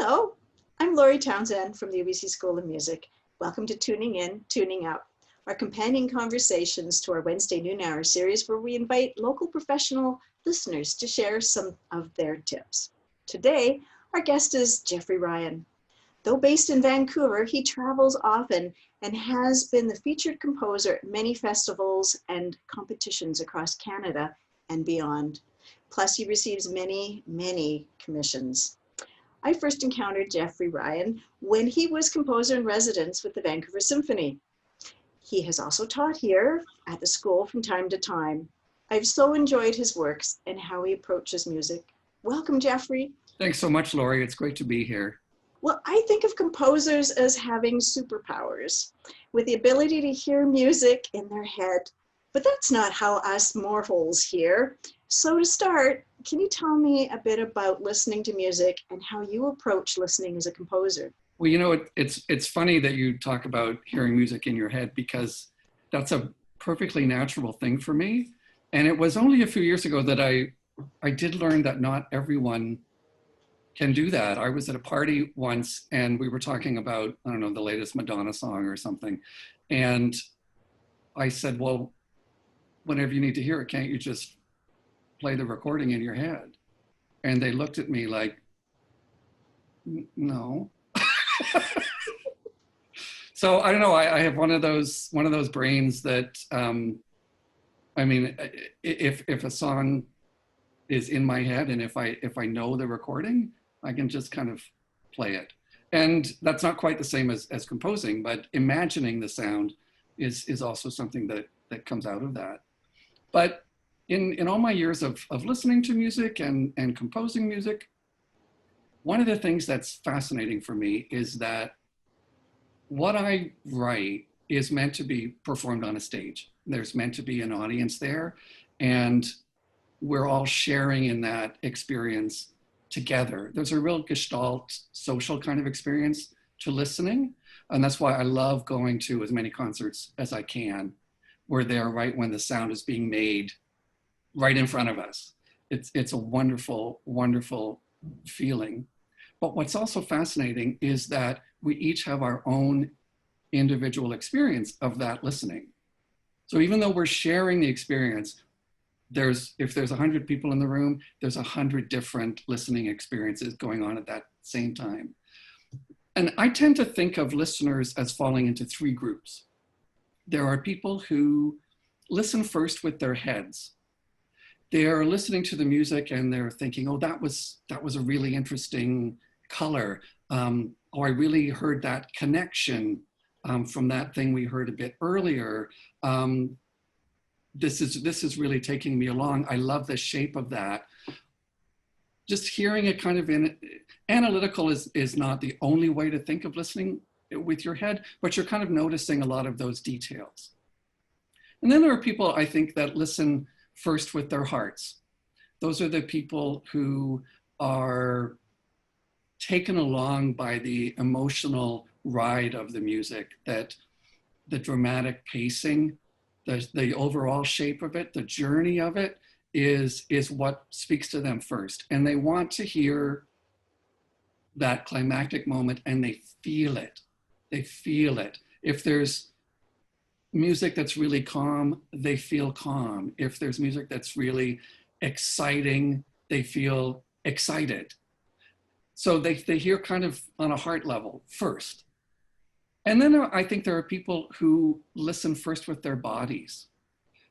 Hello, I'm Laurie Townsend from the UBC School of Music. Welcome to Tuning In, Tuning Out, our companion conversations to our Wednesday noon hour series where we invite local professional listeners to share some of their tips. Today, our guest is Jeffrey Ryan. Though based in Vancouver, he travels often and has been the featured composer at many festivals and competitions across Canada and beyond. Plus, he receives many commissions. I first encountered Jeffrey Ryan when he was composer in residence with the Vancouver Symphony. He has also taught here at the school from time to time. I've so enjoyed his works and how he approaches music. Welcome, Jeffrey. Thanks so much, Laurie. It's great to be here. Well, I think of composers as having superpowers, with the ability to hear music in their head. But that's not how us mortals hear. So to start, can you tell me a bit about listening to music and how you approach listening as a composer? Well, you know, it's funny that you talk about hearing music in your head because that's a perfectly natural thing for me. And it was only a few years ago that I did learn that not everyone can do that. I was at a party once and we were talking about, I don't know, the latest Madonna song or something. And I said, well, whenever you need to hear it, can't you just play the recording in your head? And they looked at me like, no. So I don't know, I have one of those brains that, I mean, if a song is in my head and if I know the recording, I can just kind of play it. And that's not quite the same as composing, but imagining the sound is also something that comes out of that. But in all my years of listening to music and composing music, one of the things that's fascinating for me is that what I write is meant to be performed on a stage. There's meant to be an audience there, and we're all sharing in that experience together. There's a real gestalt social kind of experience to listening, and that's why I love going to as many concerts as I can. We're there right when the sound is being made right in front of us. It's a wonderful, wonderful feeling. But what's also fascinating is that we each have our own individual experience of that listening. So even though we're sharing the experience, if there's 100 people in the room, there's 100 different listening experiences going on at that same time. And I tend to think of listeners as falling into three groups. There are people who listen first with their heads. They are listening to the music and they're thinking, oh, that was a really interesting color. Oh, I really heard that connection from that thing we heard a bit earlier. This is really taking me along. I love the shape of that. Just hearing it kind of analytical is not the only way to think of listening with your head, but you're kind of noticing a lot of those details. And then there are people, I think, that listen first with their hearts. Those are the people who are taken along by the emotional ride of the music, that the dramatic pacing, the overall shape of it, the journey of it is what speaks to them first. And they want to hear that climactic moment and they feel it. They feel it. If there's music that's really calm, they feel calm. If there's music that's really exciting, they feel excited. So they hear kind of on a heart level first. And then I think there are people who listen first with their bodies.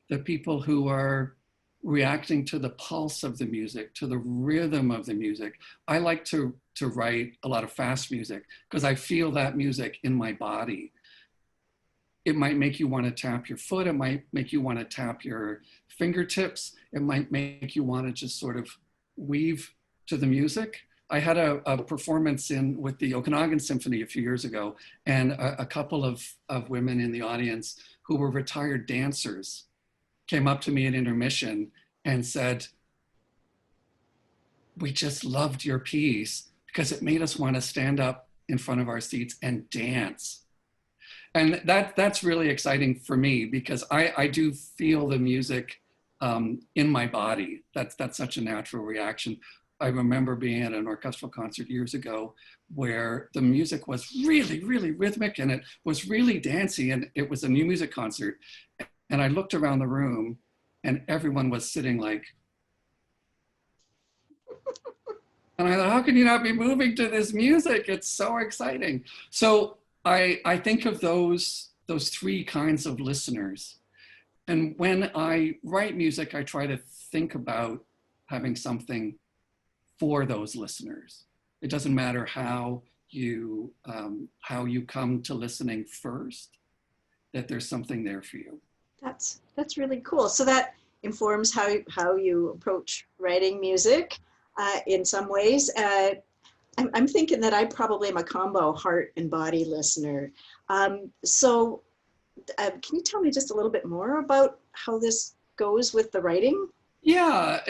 The people who are reacting to the pulse of the music, to the rhythm of the music. I like to write a lot of fast music because I feel that music in my body. It might make you want to tap your foot. It might make you want to tap your fingertips. It might make you want to just sort of weave to the music. I had a performance with the Okanagan Symphony a few years ago, and a couple of women in the audience who were retired dancers came up to me at intermission and said, we just loved your piece because it made us want to stand up in front of our seats and dance. And that's really exciting for me because I do feel the music in my body. That's such a natural reaction. I remember being at an orchestral concert years ago where the music was really, really rhythmic and it was really dancey, and it was a new music concert. And I looked around the room and everyone was sitting like, and I thought, how can you not be moving to this music? It's so exciting. So I think of those three kinds of listeners. And when I write music, I try to think about having something for those listeners. It doesn't matter how you come to listening first, that there's something there for you. That's really cool. So that informs how you approach writing music in some ways. I'm thinking that I probably am a combo heart and body listener. So can you tell me just a little bit more about how this goes with the writing? Yeah,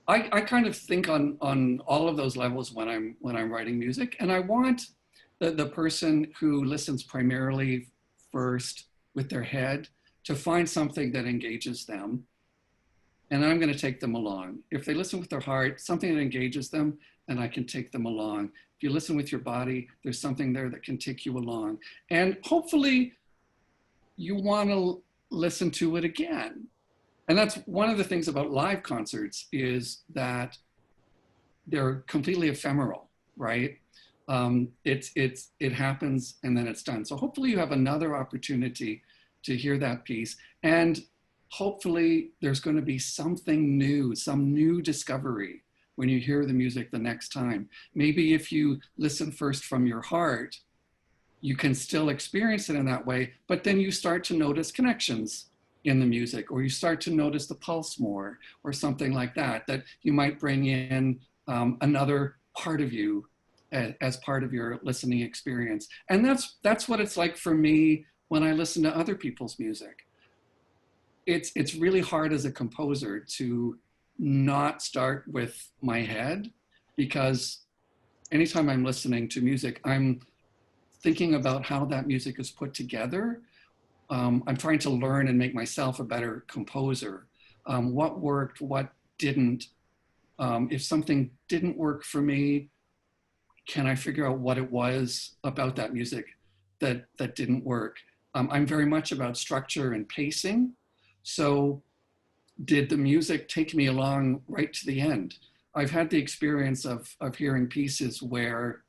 I kind of think on all of those levels when I'm writing music, and I want the person who listens primarily first with their head to find something that engages them, and I'm going to take them along. If they listen with their heart, something that engages them, and I can take them along. If you listen with your body, there's something there that can take you along, and hopefully you want to listen to it again. And that's one of the things about live concerts, is that they're completely ephemeral, right? It happens and then it's done. So hopefully you have another opportunity to hear that piece, and hopefully there's going to be something new, some new discovery when you hear the music the next time. Maybe if you listen first from your heart, you can still experience it in that way, but then you start to notice connections in the music, or you start to notice the pulse more, or something like that, that you might bring in another part of you as part of your listening experience. And that's what it's like for me when I listen to other people's music. It's really hard as a composer to not start with my head, because anytime I'm listening to music, I'm thinking about how that music is put together. I'm trying to learn and make myself a better composer. What worked, what didn't. If something didn't work for me, can I figure out what it was about that music that didn't work? I'm very much about structure and pacing. So did the music take me along right to the end? I've had the experience of hearing pieces where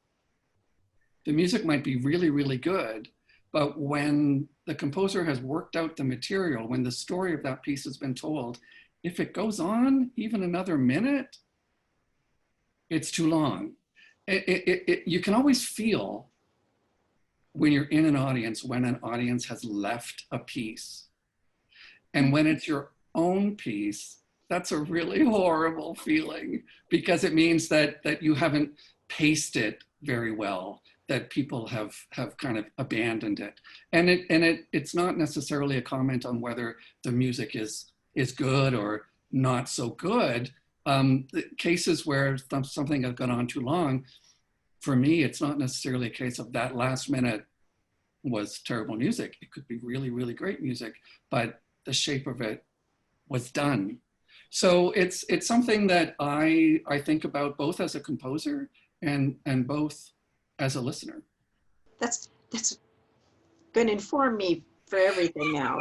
the music might be really, really good, but when the composer has worked out the material, when the story of that piece has been told, if it goes on even another minute, it's too long. You can always feel when you're in an audience, when an audience has left a piece. And when it's your own piece, that's a really horrible feeling, because it means that you haven't paced it very well, that people have kind of abandoned it. And it's not necessarily a comment on whether the music is good or not so good. The cases where something has gone on too long, for me, it's not necessarily a case of that last minute was terrible music. It could be really, really great music, but the shape of it was done. So it's something that I think about both as a composer and both as a listener. That's going to inform me for everything now.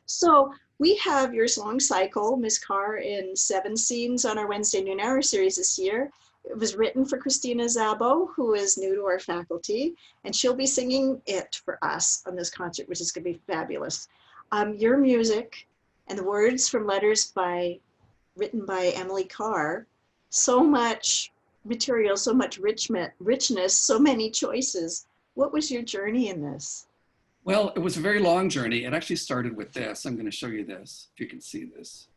So we have your song cycle, Ms. Carr, in 7 scenes on our Wednesday Noon Hour series this year. It was written for Krisztina Szabo, who is new to our faculty, and she'll be singing it for us on this concert, which is going to be fabulous. Your music and the words from letters written by Emily Carr, so much material, so much richness, so many choices. What was your journey in this? Well, it was a very long journey. It actually started with this. I'm going to show you this, if you can see this.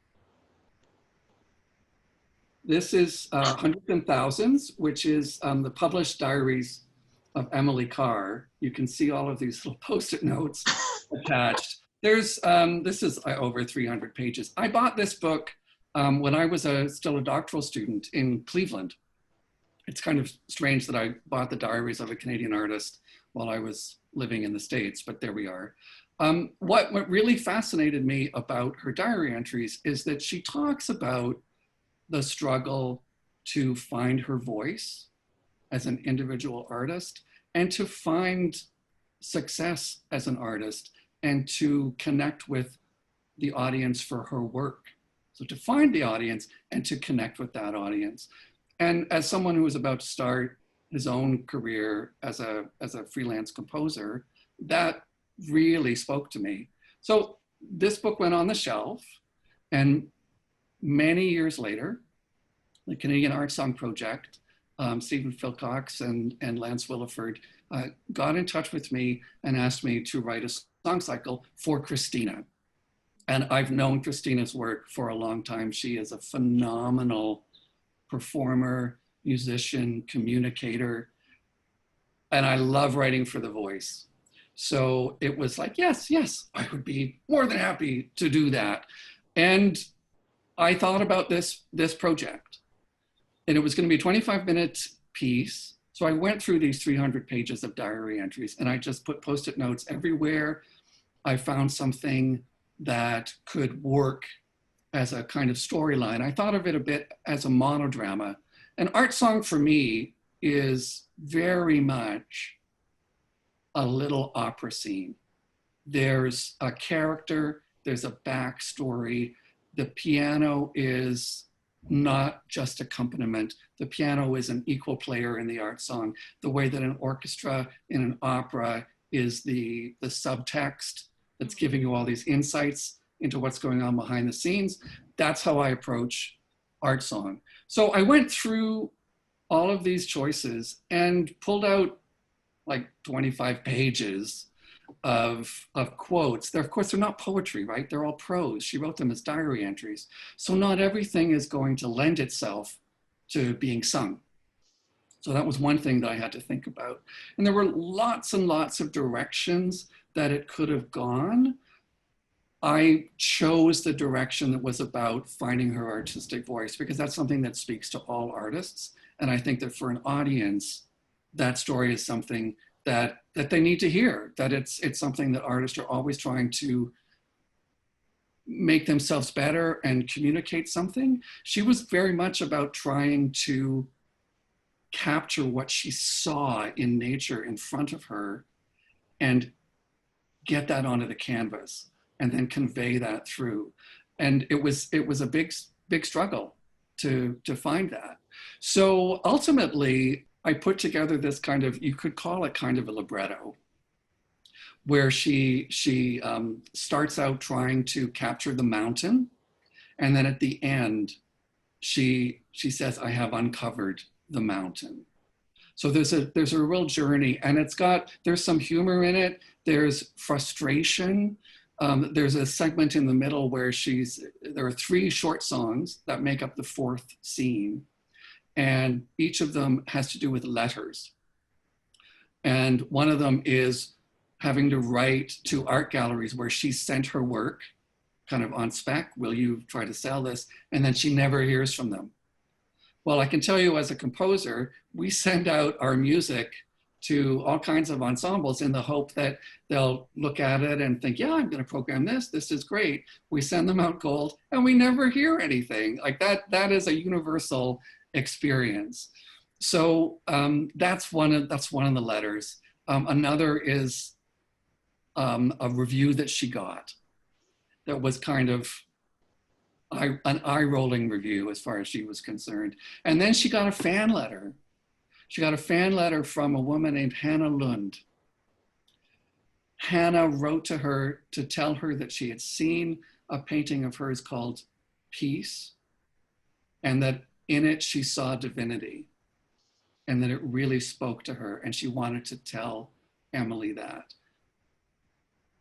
This is Hundreds and Thousands, which is the published diaries of Emily Carr. You can see all of these little Post-it notes attached. This is over 300 pages. I bought this book when I was still a doctoral student in Cleveland. It's kind of strange that I bought the diaries of a Canadian artist while I was living in the States, but there we are. What really fascinated me about her diary entries is that she talks about the struggle to find her voice as an individual artist and to find success as an artist and to connect with the audience for her work. So to find the audience and to connect with that audience. And as someone who was about to start his own career as a freelance composer, that really spoke to me. So this book went on the shelf, and many years later, the Canadian Art Song Project, Stephen Philcox and Lance Williford got in touch with me and asked me to write a song cycle for Krisztina. And I've known Kristina's work for a long time. She is a phenomenal performer, musician, communicator, and I love writing for the voice. So it was like, yes, I would be more than happy to do that. And I thought about this project, and it was going to be a 25-minute piece. So I went through these 300 pages of diary entries, and I just put Post-it notes everywhere I found something that could work as a kind of storyline. I thought of it a bit as a monodrama. An art song for me is very much a little opera scene. There's a character, there's a backstory. The piano is not just accompaniment. The piano is an equal player in the art song, the way that an orchestra in an opera is the subtext that's giving you all these insights into what's going on behind the scenes. That's how I approach art song. So I went through all of these choices and pulled out like 25 pages of quotes. Of course, they're not poetry, right? They're all prose. She wrote them as diary entries. So not everything is going to lend itself to being sung. So that was one thing that I had to think about. And there were lots and lots of directions that it could have gone. I chose the direction that was about finding her artistic voice, because that's something that speaks to all artists. And I think that for an audience, that story is something that they need to hear, that it's something that artists are always trying to make themselves better and communicate something. She was very much about trying to capture what she saw in nature in front of her and get that onto the canvas and then convey that through. And it was a big struggle to find that. So ultimately, I put together this kind of, you could call it kind of a libretto, where she starts out trying to capture the mountain. And then at the end, she says, I have uncovered the mountain. So there's a real journey, and there's some humor in it. There's frustration. There's a segment in the middle where there are 3 short songs that make up the 4th scene. And each of them has to do with letters. And one of them is having to write to art galleries where she sent her work kind of on spec. Will you try to sell this? And then she never hears from them. Well, I can tell you as a composer, we send out our music to all kinds of ensembles in the hope that they'll look at it and think, yeah, I'm going to program this. This is great. We send them out cold and we never hear anything. Like that is a universal experience. So that's one of the letters. Another is a review that she got that was kind of an eye-rolling review as far as she was concerned. And then she got a fan letter. She got a fan letter from a woman named Hannah Lund. Hannah wrote to her to tell her that she had seen a painting of hers called Peace, and that in it she saw divinity, and that it really spoke to her, and she wanted to tell Emily that.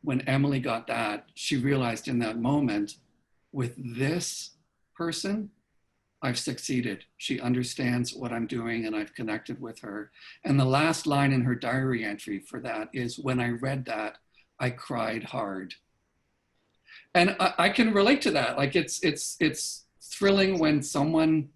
When Emily got that, she realized in that moment, with this person, I've succeeded. She understands what I'm doing and I've connected with her. And the last line in her diary entry for that is, when I read that, I cried hard. And I can relate to that. Like it's thrilling when someone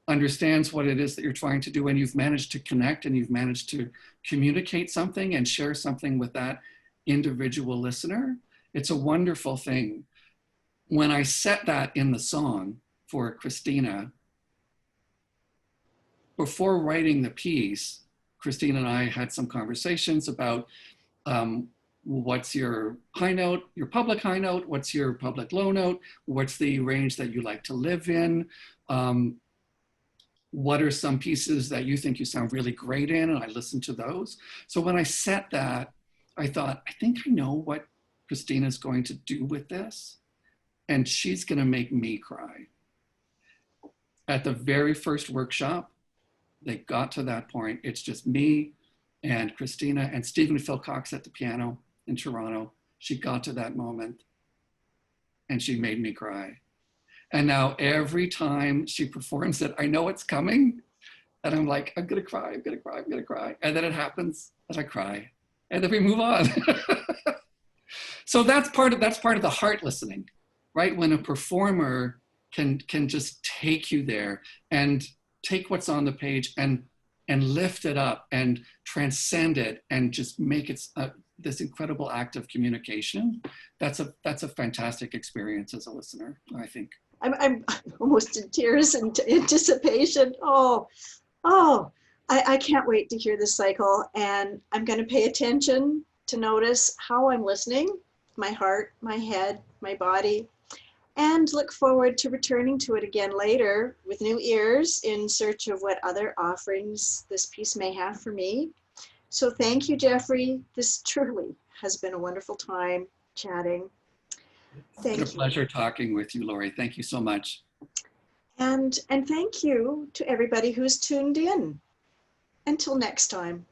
understands what it is that you're trying to do and you've managed to connect and you've managed to communicate something and share something with that individual listener. It's a wonderful thing. When I set that in the song for Krisztina, before writing the piece, Krisztina and I had some conversations about what's your high note, your public high note, what's your public low note, what's the range that you like to live in, what are some pieces that you think you sound really great in, and I listened to those. So when I set that, I thought, I think I know what Kristina's going to do with this, and she's gonna make me cry. At the very first workshop, they got to that point. It's just me and Krisztina and Stephen Philcox at the piano in Toronto. She got to that moment and she made me cry. And now every time she performs it, I know it's coming. And I'm like, I'm gonna cry, I'm gonna cry, I'm gonna cry. And then it happens and I cry. And then we move on. So that's part of the heart listening, right? When a performer can just take you there and take what's on the page and lift it up and transcend it and just make it this incredible act of communication. That's a fantastic experience as a listener, I think. I'm almost in tears and anticipation. I can't wait to hear this cycle, and I'm going to pay attention to notice how I'm listening, my heart, my head, my body, and look forward to returning to it again later with new ears in search of what other offerings this piece may have for me. So thank you, Jeffrey. This truly has been a wonderful time chatting. Thank you. It's a pleasure talking with you, Laurie. Thank you so much. And thank you to everybody who's tuned in. Until next time.